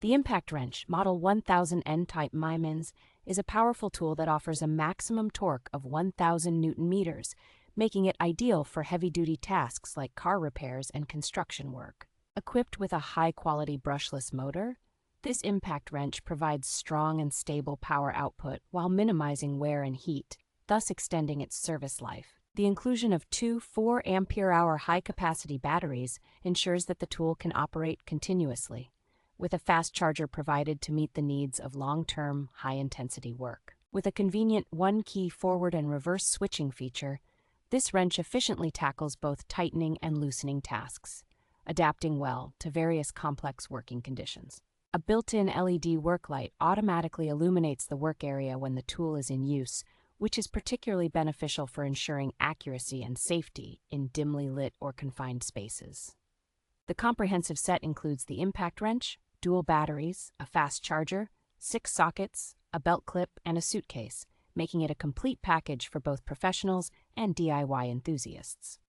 The impact wrench, model 1000N type Mymans, is a powerful tool that offers a maximum torque of 1000 Newton meters, making it ideal for heavy-duty tasks like car repairs and construction work. Equipped with a high-quality brushless motor, this impact wrench provides strong and stable power output while minimizing wear and heat, thus extending its service life. The inclusion of two 4 Ampere-hour high-capacity batteries ensures that the tool can operate continuously, with a fast charger provided to meet the needs of long-term, high-intensity work. With a convenient one-key forward and reverse switching feature, this wrench efficiently tackles both tightening and loosening tasks, adapting well to various complex working conditions. A built-in LED work light automatically illuminates the work area when the tool is in use, which is particularly beneficial for ensuring accuracy and safety in dimly lit or confined spaces. The comprehensive set includes the impact wrench, dual batteries, a fast charger, 6 sockets, a belt clip, and a suitcase, making it a complete package for both professionals and DIY enthusiasts.